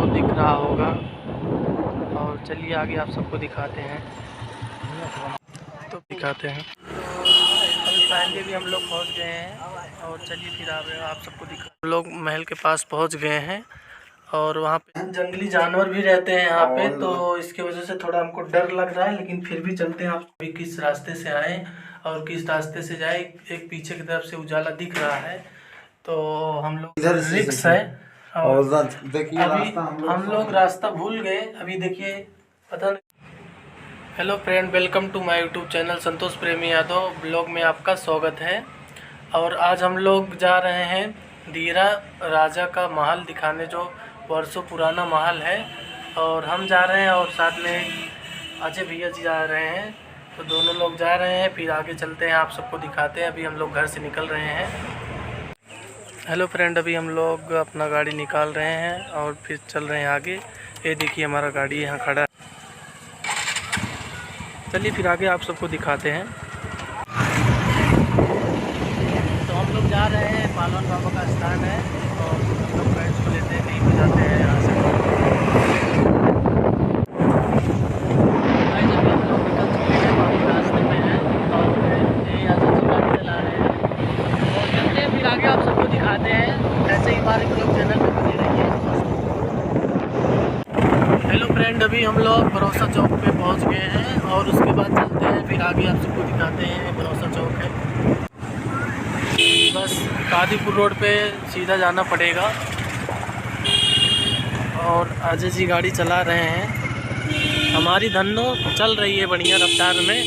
दिख रहा होगा। और चलिए आगे आप सबको दिखाते हैं। अभी फाइनली भी हम लोग पहुंच गए हैं और चलिए फिर आप सबको दिखा। हम लोग महल के पास पहुंच गए हैं और वहाँ पे जंगली जानवर भी रहते हैं यहाँ पे, तो इसके वजह से थोड़ा हमको डर लग रहा है, लेकिन फिर भी चलते हैं। आप भी किस रास्ते से आए और किस रास्ते से जाए, एक पीछे की तरफ से उजाला दिख रहा है, तो हम लोग इधर रिक्स है और देखिए अभी हम लोग रास्ता भूल गए। अभी देखिए पता नहीं। Hello friend, welcome to my YouTube channel Santosh Premi Yadav blog में आपका स्वागत है। और आज हम लोग जा रहे हैं दियरा राजा का महल दिखाने, जो वर्षों पुराना महल है। और हम जा रहे हैं और साथ में अजय भैया जी जा रहे हैं, तो दोनों लोग जा रहे हैं। फिर आगे चलते हैं, आप सबको दिखाते हैं। अभी हम लोग घर से निकल रहे हैं। हेलो फ्रेंड, अभी हम लोग अपना गाड़ी निकाल रहे हैं और फिर चल रहे हैं आगे। ये देखिए हमारा गाड़ी यहाँ खड़ा है। चलिए फिर आगे आप सबको दिखाते हैं। तो हम लोग जा रहे हैं, पालवन बाबा का स्थान है और हम लोग फ्रेंड्स को लेते हैं, कहीं पर जाते हैं यहाँ से। भाई जब हम लोग निकल चुके हैं, बाबू रास्ते में हैं और ये यहाँ से गाड़ी चला रहे हैं और चलते हैं फिर आगे आप सबको दिखाते हैं। ऐसे ही हमारे लोग चैनल पर बने रहिए। हेलो फ्रेंड, अभी हम लोग भरोसा चौक पे पहुंच गए हैं और उसके बाद चलते हैं फिर आगे आप सबको दिखाते हैं। भरोसा चौक है, बस कादीपुर रोड पे सीधा जाना पड़ेगा। और अजय जी गाड़ी चला रहे हैं, हमारी धन्नो चल रही है बढ़िया रफ्तार में।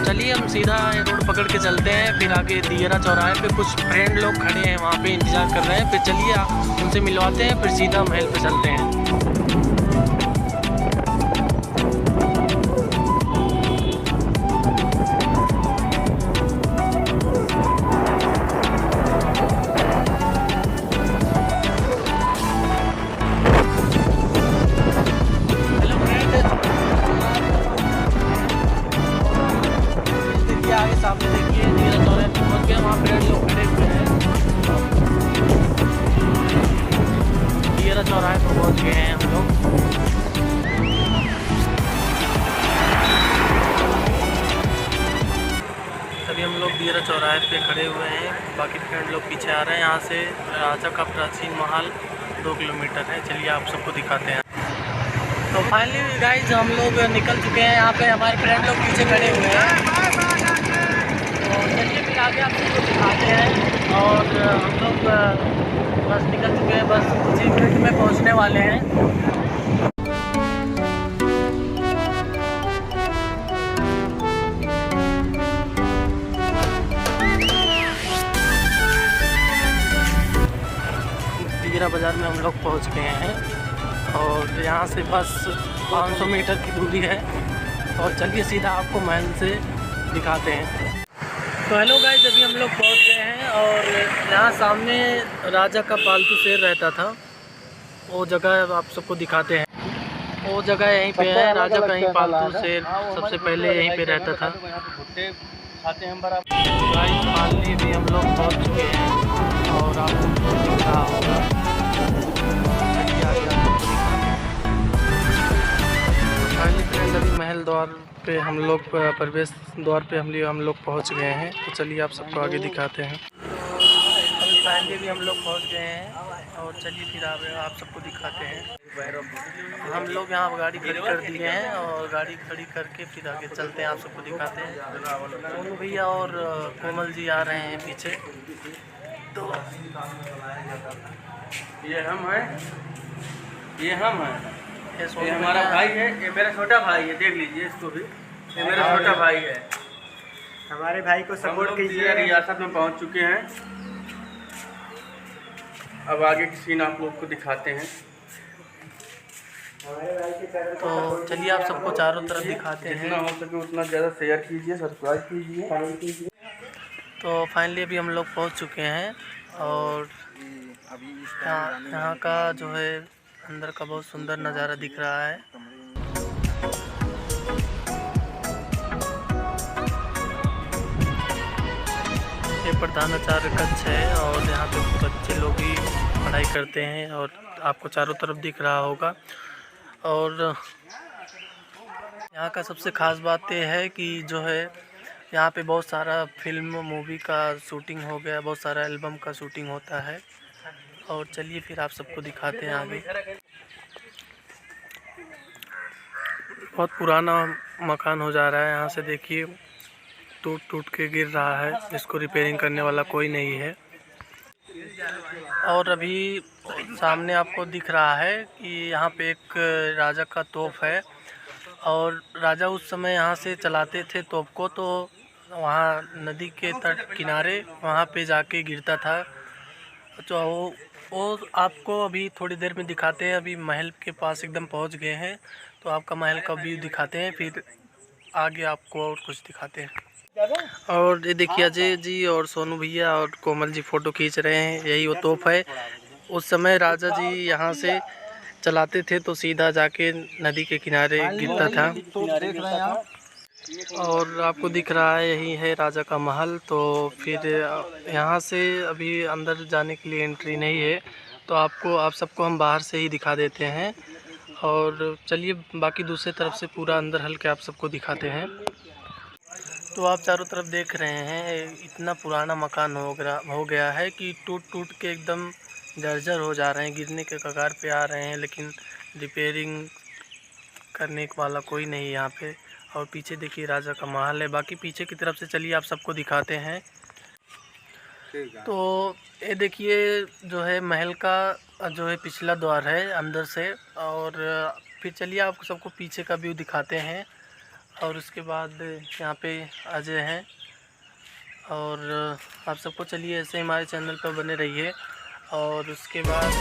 चलिए हम सीधा रोड पकड़ के चलते हैं। फिर आगे दियरा चौराहे पे कुछ फ्रेंड लोग खड़े हैं, वहाँ पे इंतज़ार कर रहे हैं। फिर चलिए उनसे मिलवाते हैं, फिर सीधा महल पे चलते हैं। आगे सामने देखिए दियरा चौराहे पे पहुंच गए, वहाँ फ्रेंड लोग खड़े हुए हैं। दियरा चौराहे पे पहुंच गए हैं हम लोग। तभी हम लोग दियरा चौराहे पे खड़े हुए हैं, बाकी फ्रेंड लोग पीछे आ रहे हैं। यहाँ से राजा का प्राचीन महल 2 किलोमीटर है। चलिए आप सबको दिखाते हैं। तो फाइनली गाइज हम लोग निकल चुके हैं। यहाँ पे हमारे फ्रेंड लोग पीछे खड़े हुए हैं। चलिए फिर आगे आप सबको दिखाते हैं। और हम लोग बस निकल चुके हैं, बस कुछ ही मिनट में पहुंचने वाले हैं। दियरा बाज़ार में हम लोग पहुंच गए हैं और यहाँ से बस 500 मीटर की दूरी है। और चलिए सीधा आपको महल से दिखाते हैं। तो हेलो गाइस, अभी हम लोग पहुंच गए हैं और यहाँ सामने राजा का पालतू शेर रहता था, वो जगह आप सबको दिखाते हैं। वो जगह यहीं पे है, राजा का यहीं पालतू शेर सबसे पहले यहीं पे रहता था। गाइस फाइनली भी हम लोग पहुंच चुके हैं और आप सबको दिख रहा होगा। अभी महल द्वार पे हम लोग प्रवेश द्वार पे हम लोग पहुंच गए हैं। तो चलिए आप सबको आगे दिखाते हैं। अभी फाइनली भी हम लोग पहुंच गए हैं और चलिए फिर आप सबको दिखाते हैं। हम लोग यहाँ गाड़ी खड़ी कर दिए हैं और गाड़ी खड़ी करके फिर आगे चलते हैं, आप सबको दिखाते हैं। सोनू भैया और कोमल जी आ रहे हैं पीछे। तो ये हम हैं, ये हमारा भाई है, ये मेरा छोटा भाई है, देख लीजिए इसको भी, ये मेरा छोटा भाई है। हमारे भाई को सपोर्ट कीजिए। रियासत में पहुंच चुके हैं, अब आगे की सीन आप लोग को दिखाते हैं। तो चलिए आप सबको चारों तरफ दिखाते हैं। जितना हो सके उतना ज़्यादा शेयर कीजिए, सब्सक्राइब कीजिए। तो फाइनली अभी हम लोग पहुंच चुके हैं और यहाँ का जो है अंदर का बहुत सुंदर नज़ारा दिख रहा है। प्रधानाचार्य कक्ष है और यहाँ पे बच्चे लोग ही पढ़ाई करते हैं और आपको चारों तरफ दिख रहा होगा। और यहाँ का सबसे ख़ास बात ये है कि जो है यहाँ पे बहुत सारा फिल्म मूवी का शूटिंग हो गया, बहुत सारा एल्बम का शूटिंग होता है। और चलिए फिर आप सबको दिखाते हैं आगे। बहुत पुराना मकान हो जा रहा है, यहाँ से देखिए टूट टूट के गिर रहा है, इसको रिपेयरिंग करने वाला कोई नहीं है। और अभी सामने आपको दिख रहा है कि यहाँ पे एक राजा का तोप है और राजा उस समय यहाँ से चलाते थे तोप को, तो वहाँ नदी के तट किनारे वहाँ पे जाके गिरता था। तो वो आपको अभी थोड़ी देर में दिखाते हैं। अभी महल के पास एकदम पहुँच गए हैं, तो आपका महल का व्यू दिखाते हैं, फिर आगे आपको और कुछ दिखाते हैं। और ये देखिए अजय जी और सोनू भैया और कोमल जी फ़ोटो खींच रहे हैं। यही वो तोप है, उस समय राजा जी यहाँ से चलाते थे तो सीधा जाके नदी के किनारे गिरता था। और आपको दिख रहा है यही है राजा का महल। तो फिर यहाँ से अभी अंदर जाने के लिए एंट्री नहीं है, तो आप सबको हम बाहर से ही दिखा देते हैं। और चलिए बाकी दूसरे तरफ से पूरा अंदर हल के आप सबको दिखाते हैं। तो आप चारों तरफ देख रहे हैं इतना पुराना मकान हो गया है कि टूट टूट के एकदम जर्जर हो जा रहे हैं, गिरने के कगार पे आ रहे हैं, लेकिन रिपेयरिंग करने वाला कोई नहीं यहाँ पे। और पीछे देखिए राजा का महल है। बाकी पीछे की तरफ से चलिए आप सबको दिखाते हैं। तो ये देखिए जो है महल का जो है पिछला द्वार है अंदर से, और फिर चलिए आप सबको पीछे का व्यू दिखाते हैं। और उसके बाद यहाँ पे अजय हैं। और आप सबको चलिए ऐसे हमारे चैनल पर बने रहिए। और उसके बाद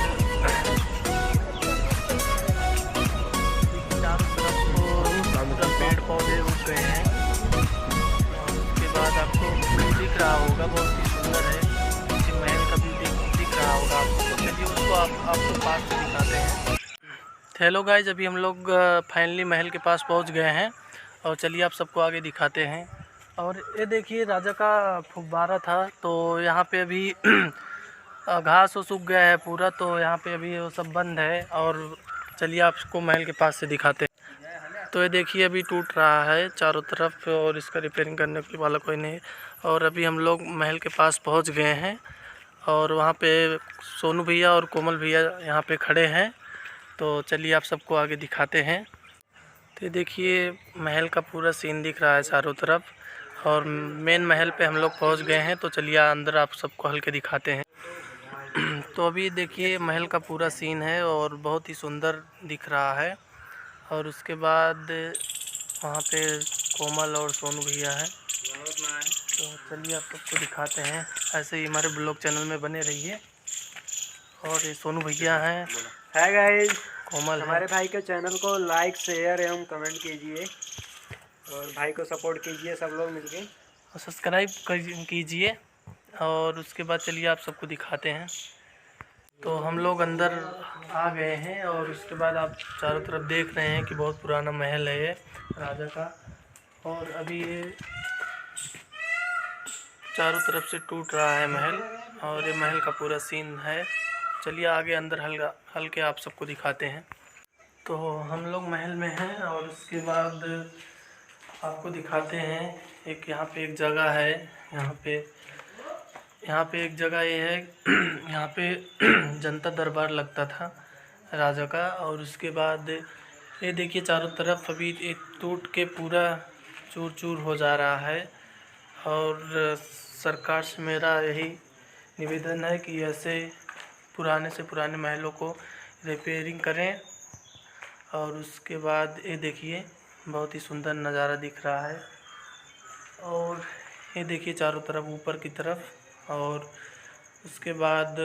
पेड़ पौधे उग गए हैं। और उसके बाद आपको दिख रहा होगा, बहुत ही सुंदर है, महल का भी दिख रहा होगा आपको। तो चलिए उसको आपको पास से दिखाते हैं। हेलो गाइज, अभी हम लोग फाइनली महल के पास पहुंच गए हैं और चलिए आप सबको आगे दिखाते हैं। और ये देखिए राजा का फुब्बारा था, तो यहाँ पे अभी घास वो सूख गया है पूरा, तो यहाँ पे अभी वो सब बंद है। और चलिए आपको महल के पास से दिखाते हैं। तो ये देखिए अभी टूट रहा है चारों तरफ और इसका रिपेयरिंग करने के वाला कोई नहीं। और अभी हम लोग महल के पास पहुंच गए हैं और वहाँ पे सोनू भैया और कोमल भैया यहाँ पे खड़े हैं। तो चलिए आप सबको आगे दिखाते हैं। तो ये देखिए महल का पूरा सीन दिख रहा है चारों तरफ, और मेन महल पे हम लोग पहुँच गए हैं। तो चलिए अंदर आप सबको हल्के दिखाते हैं। तो अभी देखिए महल का पूरा सीन है और बहुत ही सुंदर दिख रहा है। और उसके बाद वहाँ पे कोमल और सोनू भैया हैं। तो चलिए आप सबको दिखाते हैं। ऐसे ही हमारे ब्लॉग चैनल में बने रहिए। और ये सोनू भैया हैं। है गाइस, कोमल हमारे भाई के चैनल को लाइक शेयर एवं कमेंट कीजिए और भाई को सपोर्ट कीजिए सब लोग मिलके, और सब्सक्राइब कीजिए। और उसके बाद चलिए आप सबको दिखाते हैं। तो हम लोग अंदर आ गए हैं और उसके बाद आप चारों तरफ देख रहे हैं कि बहुत पुराना महल है ये राजा का। और अभी ये चारों तरफ से टूट रहा है महल, और ये महल का पूरा सीन है। चलिए आगे अंदर हल्के आप सबको दिखाते हैं। तो हम लोग महल में हैं और उसके बाद आपको दिखाते हैं। यहाँ पे एक जगह है, यहाँ पे एक जगह ये है यहाँ पे जनता दरबार लगता था राजा का। और उसके बाद ये देखिए चारों तरफ अभी एक टूट के पूरा चूर चूर हो जा रहा है। और सरकार से मेरा यही निवेदन है कि ऐसे पुराने से पुराने महलों को रिपेयरिंग करें। और उसके बाद ये देखिए बहुत ही सुंदर नज़ारा दिख रहा है। और ये देखिए चारों तरफ ऊपर की तरफ। और उसके बाद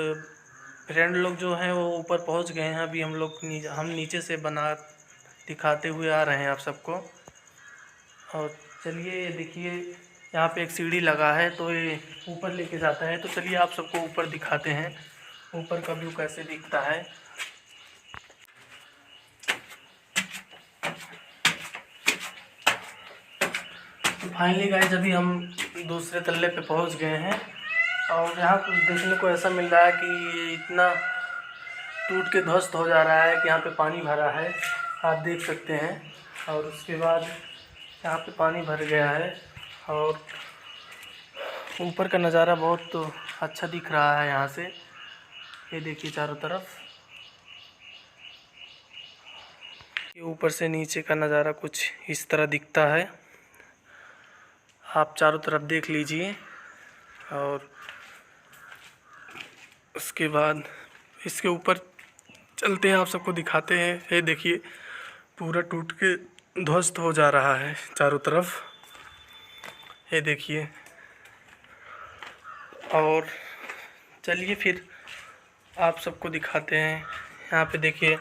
फ्रेंड लोग जो हैं वो ऊपर पहुंच गए हैं। अभी हम नीचे से बना दिखाते हुए आ रहे हैं आप सबको। और चलिए ये देखिए यहाँ पे एक सीढ़ी लगा है, तो ये ऊपर लेके जाता है। तो चलिए आप सबको ऊपर दिखाते हैं, ऊपर का व्यू कैसे दिखता है। फाइनली गाइस अभी हम दूसरे तल्ले पे पहुंच गए हैं और यहाँ कुछ देखने को ऐसा मिल रहा है कि ये इतना टूट के ध्वस्त हो जा रहा है कि यहाँ पे पानी भरा है, आप देख सकते हैं। और उसके बाद यहाँ पे पानी भर गया है और ऊपर का नज़ारा बहुत अच्छा दिख रहा है यहाँ से। ये देखिए चारों तरफ, ये ऊपर से नीचे का नज़ारा कुछ इस तरह दिखता है। आप चारों तरफ देख लीजिए। और उसके बाद इसके ऊपर चलते हैं, आप सबको दिखाते हैं। ये देखिए पूरा टूट के ध्वस्त हो जा रहा है चारों तरफ, ये देखिए। और चलिए फिर आप सबको दिखाते हैं। यहाँ पे देखिए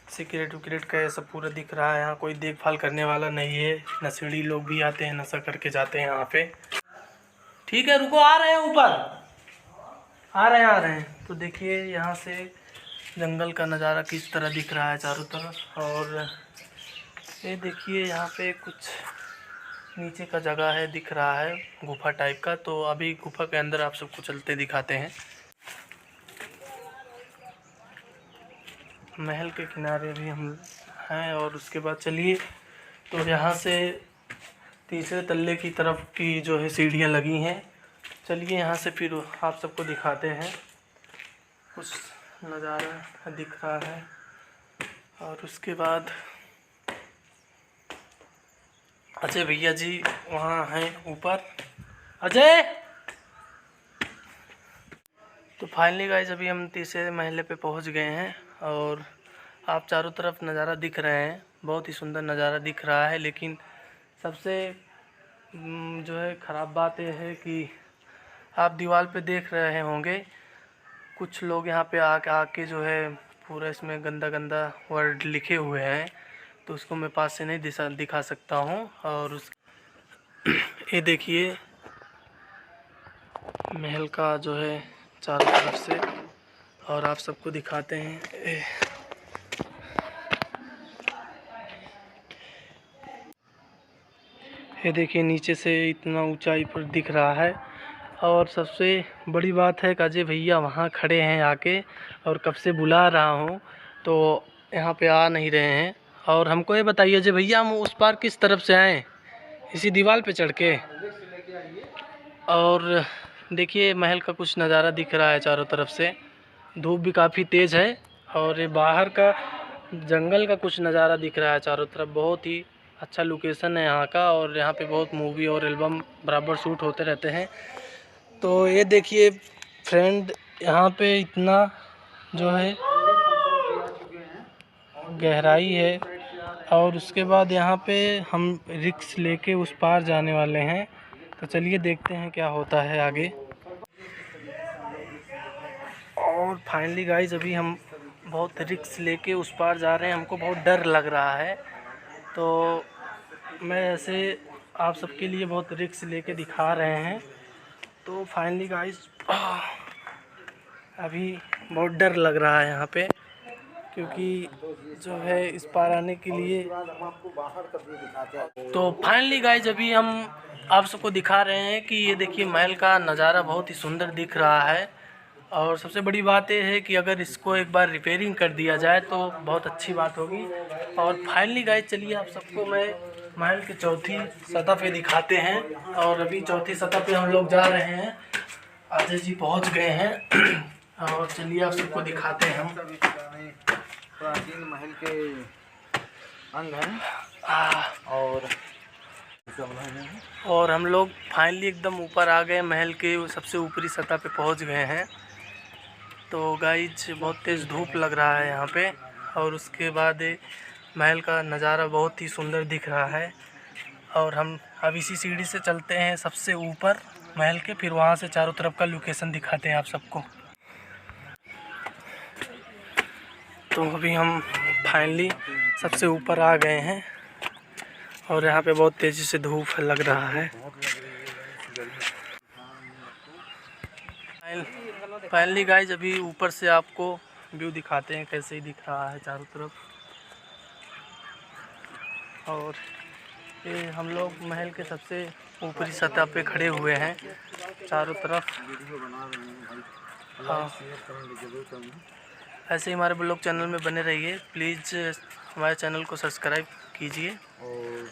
सिगरेट विगरेट का ये सब पूरा दिख रहा है। यहाँ कोई देखभाल करने वाला नहीं है, नशेड़ी लोग भी आते हैं, नशा करके जाते हैं यहाँ पे। ठीक है, रुको, आ रहे हैं, ऊपर आ रहे हैं। तो देखिए यहाँ से जंगल का नज़ारा किस तरह दिख रहा है चारों तरफ। और ये देखिए यहाँ पे कुछ नीचे का जगह है, दिख रहा है गुफा टाइप का। तो अभी गुफा के अंदर आप सबको चलते दिखाते हैं। महल के किनारे भी हम हैं। और उसके बाद चलिए, तो यहाँ से तीसरे तल्ले की तरफ की जो है सीढ़ियाँ लगी हैं। चलिए यहाँ से फिर आप सबको दिखाते हैं, कुछ नज़ारा दिख रहा है। और उसके बाद अजय भैया जी वहाँ हैं ऊपर। अजय! तो फाइनली गाइस अभी हम तीसरे महले पे पहुँच गए हैं। और आप चारों तरफ नज़ारा दिख रहे हैं, बहुत ही सुंदर नज़ारा दिख रहा है। लेकिन सबसे जो है ख़राब बात यह है कि आप दीवार पे देख रहे होंगे, कुछ लोग यहाँ पे आके जो है पूरा इसमें गंदा गंदा वर्ड लिखे हुए हैं। तो उसको मैं पास से नहीं दिखा सकता हूँ। और उस ये देखिए महल का जो है चारों तरफ से, और आप सबको दिखाते हैं। ये देखिए नीचे से इतना ऊंचाई पर दिख रहा है। और सबसे बड़ी बात है कि अजय भैया वहाँ खड़े हैं आके, और कब से बुला रहा हूँ तो यहाँ पे आ नहीं रहे हैं। और हमको ये बताइए अजय भैया, हम उस पार किस तरफ से आएँ? इसी दीवार पे चढ़ के? और देखिए महल का कुछ नज़ारा दिख रहा है चारों तरफ से, धूप भी काफ़ी तेज़ है। और ये बाहर का जंगल का कुछ नज़ारा दिख रहा है चारों तरफ, बहुत ही अच्छा लोकेशन है यहाँ का। और यहाँ पे बहुत मूवी और एल्बम बराबर शूट होते रहते हैं। तो ये देखिए फ्रेंड, यहाँ पे इतना जो है गहराई है। और उसके बाद यहाँ पे हम रिक्स लेके उस पार जाने वाले हैं। तो चलिए देखते हैं क्या होता है आगे। और फाइनली गाइस अभी हम बहुत रिक्स लेके उस पार जा रहे हैं, हमको बहुत डर लग रहा है। तो मैं ऐसे आप सबके लिए बहुत रिक्स लेके दिखा रहे हैं। तो फाइनली गाइस अभी बहुत डर लग रहा है यहाँ पे, क्योंकि जो है इस पार आने के लिए। तो फाइनली गाइस अभी हम आप सबको दिखा रहे हैं कि ये देखिए महल का नज़ारा बहुत ही सुंदर दिख रहा है। और सबसे बड़ी बात ये है कि अगर इसको एक बार रिपेयरिंग कर दिया जाए तो बहुत अच्छी बात होगी। और फाइनली गाइस चलिए आप सबको मैं महल की चौथी सतह पे दिखाते हैं। और अभी चौथी सतह पे हम लोग जा रहे हैं, अजय जी पहुंच गए हैं। और चलिए आप सबको दिखाते हैं हम। प्राचीन महल के अंग हैं। और हम लोग फाइनली एकदम ऊपर आ गए, महल के सबसे ऊपरी सतह पे पहुंच गए हैं। तो गाइस बहुत तेज़ धूप लग रहा है यहाँ पे। और उसके बाद महल का नज़ारा बहुत ही सुंदर दिख रहा है। और हम अब इसी सीढ़ी से चलते हैं सबसे ऊपर महल के, फिर वहाँ से चारों तरफ का लोकेशन दिखाते हैं आप सबको। तो अभी हम फाइनली सबसे ऊपर आ गए हैं। और यहाँ पे बहुत तेज़ी से धूप लग रहा है। फाइनली गाइस अभी ऊपर से आपको व्यू दिखाते हैं कैसे ही दिख रहा है चारों तरफ। और ये हम लोग महल के सबसे ऊपरी सतह पे खड़े हुए हैं चारों तरफ। हाँ, ऐसे ही हमारे ब्लॉग चैनल में बने रहिए। प्लीज़ हमारे चैनल को सब्सक्राइब कीजिए।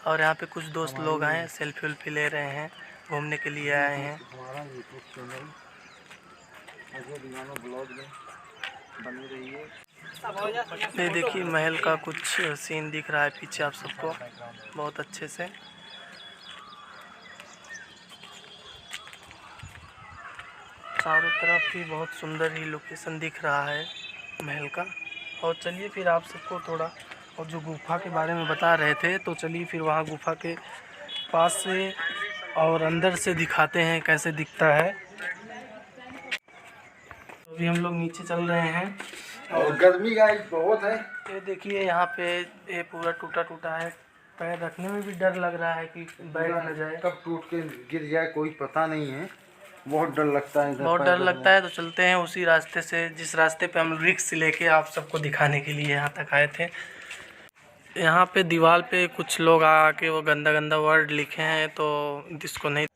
और यहाँ पे कुछ दोस्त लोग आए, सेल्फी वेल्फी ले रहे हैं, घूमने के लिए आए हैं। हमारा यूट्यूब चैनल अजय दीवाना ब्लॉग में बनी रहिए। ये देखिए महल का कुछ सीन दिख रहा है पीछे आप सबको बहुत अच्छे से। चारों तरफ ही बहुत सुंदर ही लोकेशन दिख रहा है महल का। और चलिए फिर आप सबको थोड़ा और जो गुफा के बारे में बता रहे थे, तो चलिए फिर वहाँ गुफा के पास से और अंदर से दिखाते हैं कैसे दिखता है। तो अभी हम लोग नीचे चल रहे हैं और गर्मी गाइस बहुत है। ये देखिए यहाँ पे ये पूरा टूटा टूटा है, पैर रखने में भी डर लग रहा है कि बैठ न जाए, कब टूट के गिर जाए कोई पता नहीं है। बहुत डर लगता है, बहुत डर लगता है। तो चलते हैं उसी रास्ते से जिस रास्ते पे हम रिक्स लेके आप सबको दिखाने के लिए यहाँ तक आए थे। यहाँ पे दीवार पे कुछ लोग आके वो गंदा गंदा वर्ड लिखे हैं, तो जिसको नहीं।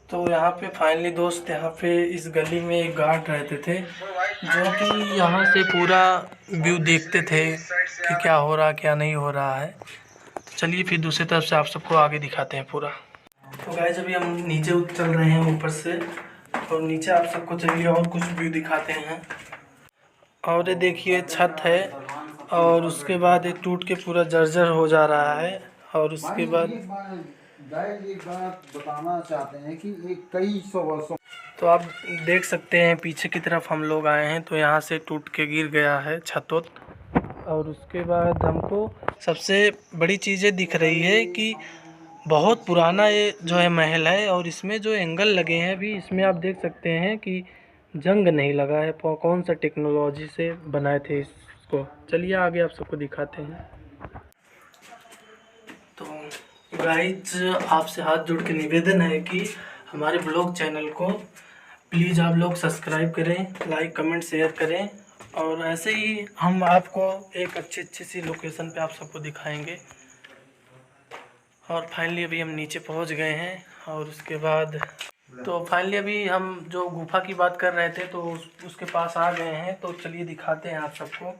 तो यहाँ पे फाइनली दोस्त, यहाँ पे इस गली में एक गार्ड रहते थे जो कि यहाँ से पूरा व्यू देखते थे कि क्या हो रहा क्या नहीं हो रहा है। तो चलिए फिर दूसरी तरफ से आप सबको आगे दिखाते हैं पूरा। तो गाइस अभी हम नीचे चल रहे हैं ऊपर से, और नीचे आप सबको चलिए और कुछ व्यू दिखाते हैं। और ये देखिए छत है, और उसके बाद ये टूट के पूरा जर्जर हो जा रहा है। और उसके बाद एक बात बताना चाहते हैं कि एक कई सौ वर्षों, तो आप देख सकते हैं पीछे की तरफ हम लोग आए हैं, तो यहाँ से टूट के गिर गया है छतोत। और उसके बाद हमको सबसे बड़ी चीज़ें दिख रही है कि बहुत पुराना ये जो है महल है, और इसमें जो एंगल लगे हैं अभी, इसमें आप देख सकते हैं कि जंग नहीं लगा है। कौन सा टेक्नोलॉजी से बनाए थे इसको। चलिए आगे आप सबको दिखाते हैं। तो गाइस आपसे हाथ जोड़ के निवेदन है कि हमारे ब्लॉग चैनल को प्लीज़ आप लोग सब्सक्राइब करें, लाइक कमेंट शेयर करें। और ऐसे ही हम आपको एक अच्छी सी लोकेशन पे आप सबको दिखाएंगे। और फाइनली अभी हम नीचे पहुंच गए हैं। और उसके बाद तो फाइनली अभी हम जो गुफा की बात कर रहे थे, तो उसके पास आ गए हैं। तो चलिए दिखाते हैं आप सबको।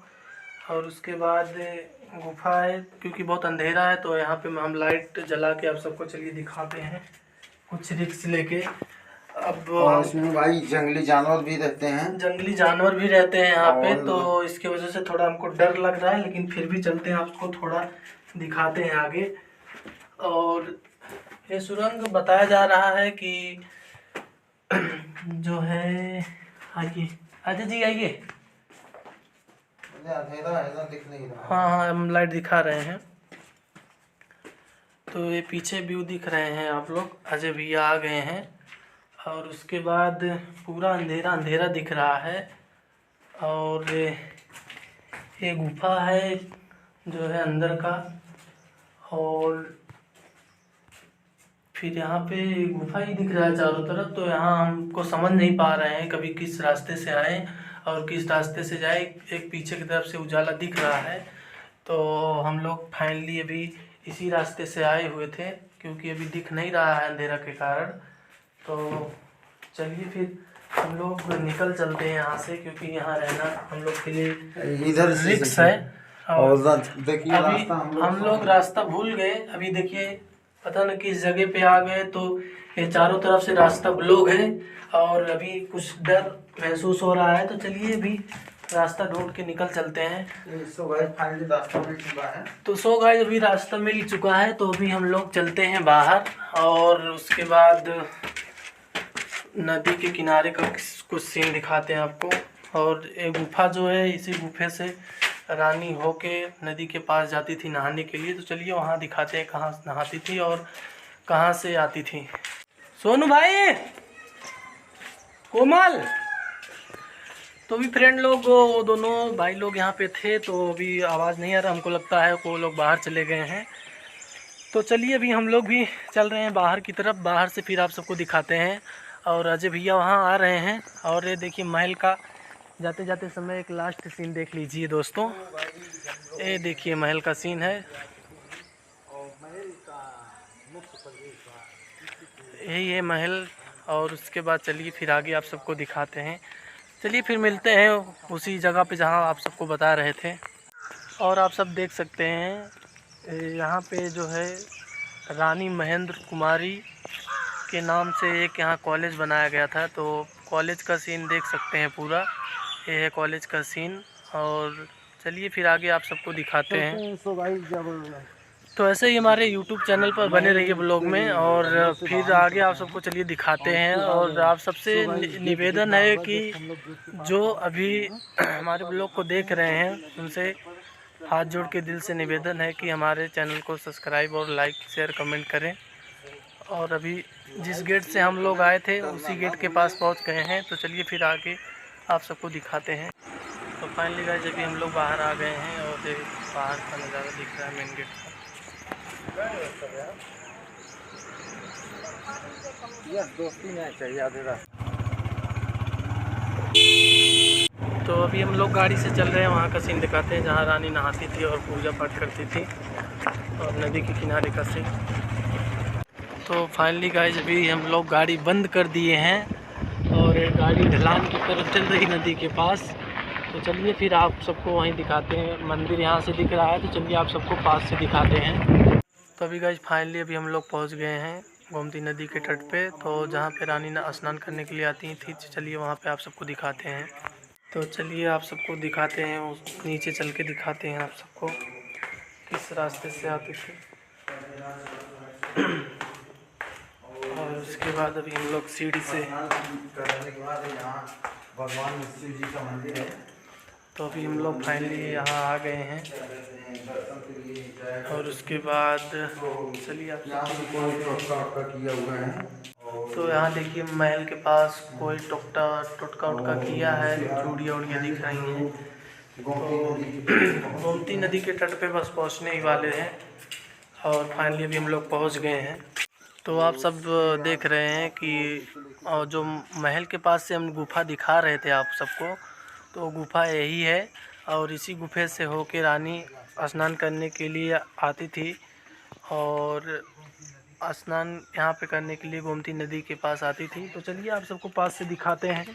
और उसके बाद गुफा है, क्योंकि बहुत अंधेरा है, तो यहाँ पे हम लाइट जला के आप सबको चलिए दिखाते हैं कुछ रिक्स लेके। अब इसमें भाई जंगली जानवर भी रहते हैं, जंगली जानवर भी रहते हैं यहाँ पे, तो इसके वजह से थोड़ा हमको डर लग रहा है, लेकिन फिर भी चलते हैं, आपको थोड़ा दिखाते हैं आगे। और ये सुरंग बताया जा रहा है कि जो है, आइए अजय जी आइए। अंधेरा दिख नहीं रहा। हाँ हम लाइट दिखा रहे हैं। तो ये पीछे व्यू दिख रहे हैं आप लोग, अजय भैया आ गए हैं। और उसके बाद पूरा अंधेरा अंधेरा दिख रहा है। और ये गुफा है जो है अंदर का। और फिर यहाँ पे गुफा ही दिख रहा है चारों तरफ। तो यहाँ हमको समझ नहीं पा रहे हैं कभी किस रास्ते से आए और किस रास्ते से जाए। एक पीछे की तरफ से उजाला दिख रहा है, तो हम लोग फाइनली अभी इसी रास्ते से आए हुए थे, क्योंकि अभी दिख नहीं रहा है अंधेरा के कारण। तो चलिए फिर हम लोग निकल चलते हैं यहाँ से, क्योंकि यहाँ रहना हम लोग के लिए इधर रिस्क है। और देखिए अभी हम लोग रास्ता भूल गए। अभी देखिए पता न किस जगह पे आ गए, तो ये चारों तरफ से रास्ता ब्लॉक है और अभी कुछ डर महसूस हो रहा है। तो चलिए अभी रास्ता ढूंढ के निकल चलते हैं। फाइनली रास्ता मिल चुका है। तो सो गाइस अभी रास्ता मिल चुका है, तो अभी हम लोग चलते हैं बाहर। और उसके बाद नदी के किनारे का कुछ सीन दिखाते हैं आपको। और एक गुफा जो है, इसी गुफे से रानी होके नदी के पास जाती थी नहाने के लिए। तो चलिए वहाँ दिखाते हैं कहाँ नहाती थी और कहाँ से आती थी। सोनू भाई, कोमल, तो भी फ्रेंड लोग वो दोनों भाई लोग यहाँ पे थे, तो अभी आवाज़ नहीं आ रहा, हमको लगता है वो लोग बाहर चले गए हैं। तो चलिए अभी हम लोग भी चल रहे हैं बाहर की तरफ। बाहर से फिर आप सबको दिखाते हैं। और अजय भैया वहाँ आ रहे हैं। और ये देखिए महल का जाते जाते समय एक लास्ट सीन देख लीजिए दोस्तों। ये देखिए महल का सीन है। यही है महल। और उसके बाद चलिए फिर आगे आप सबको दिखाते हैं। चलिए फिर मिलते हैं उसी जगह पे जहाँ आप सबको बता रहे थे। और आप सब देख सकते हैं यहाँ पे जो है रानी महेंद्र कुमारी के नाम से एक यहाँ कॉलेज बनाया गया था। तो कॉलेज का सीन देख सकते हैं पूरा, ये है कॉलेज का सीन। और चलिए फिर आगे आप सबको दिखाते हैं। तो ऐसे ही हमारे YouTube चैनल पर बने रहिए ब्लॉग में, और फिर आगे आप सबको चलिए दिखाते हैं। और आप सबसे निवेदन है कि जो अभी हमारे ब्लॉग को देख रहे हैं उनसे हाथ जोड़ के दिल से निवेदन है कि हमारे चैनल को सब्सक्राइब और लाइक शेयर कमेंट करें। और अभी जिस गेट से हम लोग आए थे उसी गेट के पास पहुंच गए हैं। तो चलिए फिर आगे आप सबको दिखाते हैं। तो फाइनली गाइस अभी हम लोग बाहर आ गए हैं और बाहर का नज़ारा दिख रहा है मेन गेट का। दोस्ती नहीं चाहिए आधे रास्ते। तो अभी हम लोग गाड़ी से चल रहे हैं, वहाँ का सीन दिखाते हैं जहाँ रानी नहाती थी और पूजा पाठ करती थी, और नदी के किनारे का सीन। तो फाइनली गाइस अभी हम लोग गाड़ी बंद कर दिए हैं और गाड़ी ढलान की तरफ चल रही नदी के पास। तो चलिए फिर आप सबको वहीं दिखाते हैं। मंदिर यहाँ से दिख रहा है, तो चलिए आप सबको पास से दिखाते हैं। तो अभी गाइस फाइनली अभी हम लोग पहुँच गए हैं गोमती नदी के तट पे, तो जहाँ पे रानी स्नान करने के लिए आती थी। चलिए वहाँ पे आप सबको दिखाते हैं। तो चलिए आप सबको दिखाते हैं, उस नीचे चल के दिखाते हैं आप सबको किस रास्ते से आती थी। और उसके बाद अभी हम लोग सीढ़ी से करने के बाद यहाँ भगवान शिव जी का मंदिर है। तो अभी हम लोग फाइनली यहाँ आ गए हैं। और उसके बाद चलिए आप किया हुआ है। तो यहाँ देखिए महल के पास कोई टोटका उटका किया है, चूड़ियाँ उड़ियाँ दिख रही हैं। तो गोमती नदी के तट पे बस पहुँचने ही वाले हैं और फाइनली अभी हम लोग पहुँच गए हैं। तो आप सब देख रहे हैं कि जो महल के पास से हम गुफा दिखा रहे थे आप सबको, तो गुफा यही है। और इसी गुफे से होके रानी स्नान करने के लिए आती थी, और स्नान यहाँ पे करने के लिए गोमती नदी के पास आती थी। तो चलिए आप सबको पास से दिखाते हैं।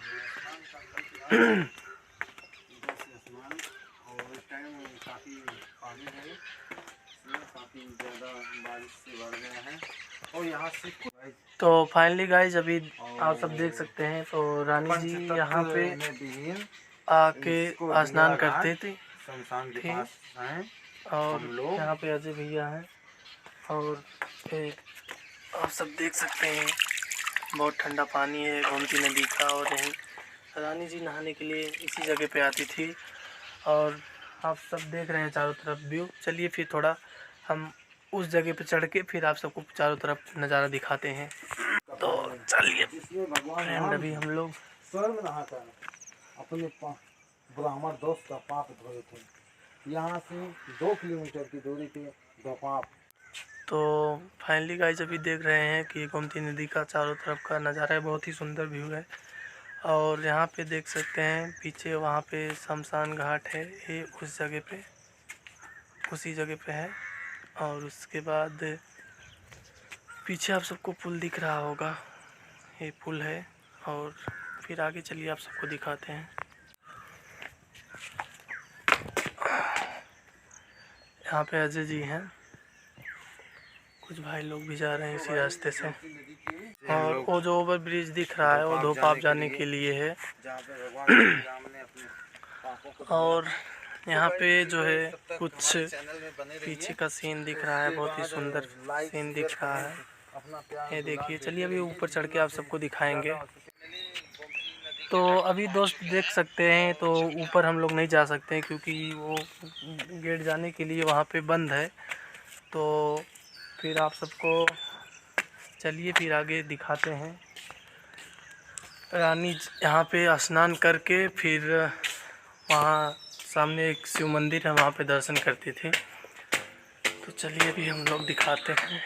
तो फाइनली गाइज अभी आप सब देख सकते हैं, तो रानी जी यहाँ पे आके स्नान करते थे। और यहाँ पे अजय भैया हैं, और आप सब देख सकते हैं बहुत ठंडा पानी है गोमती नदी का। और यहीं रानी जी नहाने के लिए इसी जगह पे आती थी। और आप सब देख रहे हैं चारों तरफ व्यू। चलिए फिर थोड़ा हम उस जगह पे चढ़ के फिर आप सबको चारों तरफ नज़ारा दिखाते हैं। तो चलिए फ्रेंड अभी हम लोग स्वर्ग में नहाता है, अपने ब्राह्मण दोस्त का पाप धोए थे। यहाँ से 2 किलोमीटर की दूरी पे दो पाप। तो फाइनली गाइस अभी देख रहे हैं कि गोमती नदी का चारों तरफ का नज़ारा है, बहुत ही सुंदर व्यू है। और यहाँ पे देख सकते हैं पीछे वहाँ पे शमशान घाट है, ये उस जगह पे उसी जगह पे है। और उसके बाद पीछे आप सबको पुल दिख रहा होगा, ये पुल है। और फिर आगे चलिए आप सबको दिखाते हैं। यहाँ पे अजय जी हैं, कुछ भाई लोग भी जा रहे हैं इसी रास्ते से। और वो जो ओवर ब्रिज दिख रहा है वो धोपाप जाने के लिए है। और यहाँ पे जो है कुछ पीछे का सीन दिख रहा है, बहुत ही सुंदर सीन दिख रहा है, ये देखिए। चलिए अभी ऊपर चढ़ के आप सबको दिखाएंगे। तो अभी दोस्त देख सकते हैं, तो ऊपर हम लोग नहीं जा सकते हैं क्योंकि वो गेट जाने के लिए वहाँ पे बंद है। तो फिर आप सबको चलिए फिर आगे दिखाते हैं। रानी यहाँ पे स्नान करके फिर वहाँ सामने एक शिव मंदिर है, वहाँ पे दर्शन करती थी। तो चलिए अभी हम लोग दिखाते हैं।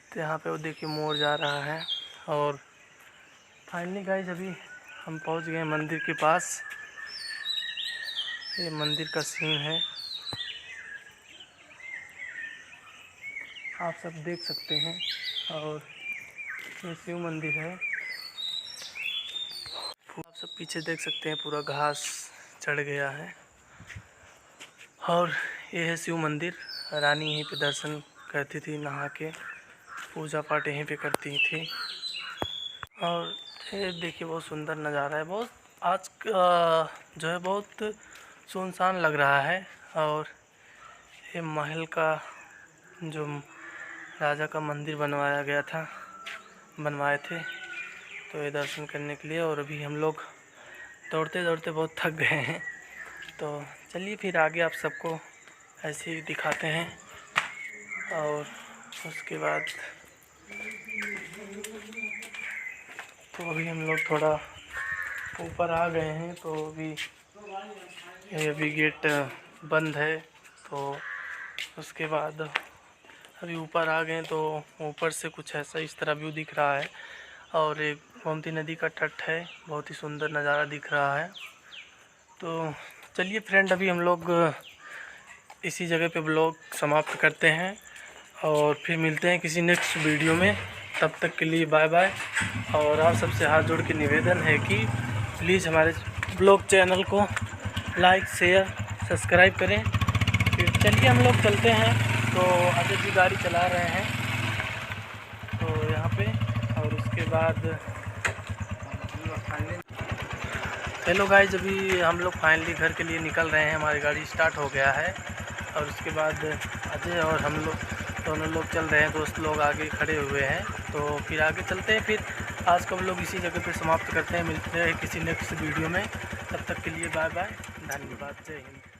तो यहाँ पे वो देखिए मोर जा रहा है। और फाइनली गाइस अभी हम पहुँच गए मंदिर के पास, ये मंदिर का सीन है। आप सब देख सकते हैं। और ये शिव मंदिर है। आप सब पीछे देख सकते हैं पूरा घास चढ़ गया है। और ये है शिव मंदिर। रानी यहीं पे दर्शन करती थी, नहा के पूजा पाठ यहीं पे करती थी। और ये देखिए बहुत सुंदर नज़ारा है। बहुत आज जो है बहुत सुनसान लग रहा है। और ये महल का जो राजा का मंदिर बनवाए थे, तो ये दर्शन करने के लिए। और अभी हम लोग दौड़ते दौड़ते बहुत थक गए हैं, तो चलिए फिर आगे आप सबको ऐसे ही दिखाते हैं। और उसके बाद तो अभी हम लोग थोड़ा ऊपर आ गए हैं, तो अभी गेट बंद है। तो उसके बाद अभी ऊपर आ गए, तो ऊपर से कुछ ऐसा इस तरह व्यू दिख रहा है। और एक गोमती नदी का तट है, बहुत ही सुंदर नज़ारा दिख रहा है। तो चलिए फ्रेंड, अभी हम लोग इसी जगह पे ब्लॉग समाप्त करते हैं और फिर मिलते हैं किसी नेक्स्ट वीडियो में। तब तक के लिए बाय बाय। और आप सबसे हाथ जोड़ के निवेदन है कि प्लीज़ हमारे ब्लॉग चैनल को लाइक शेयर सब्सक्राइब करें। फिर चलिए हम लोग चलते हैं। तो अजय जी गाड़ी चला रहे हैं तो यहाँ पे। और उसके बाद हेलो गाइस, अभी हम लोग फाइनली घर के लिए निकल रहे हैं। हमारी गाड़ी स्टार्ट हो गया है। और उसके बाद अजय और हम लोग दोनों लोग चल रहे हैं, दोस्त लोग आगे खड़े हुए हैं। तो फिर आगे चलते हैं। फिर आज का हम लोग इसी जगह पे समाप्त करते हैं। मिलते हैं किसी नेक्स्ट वीडियो में। तब तक के लिए बाय बाय, धन्यवाद, जय हिंद।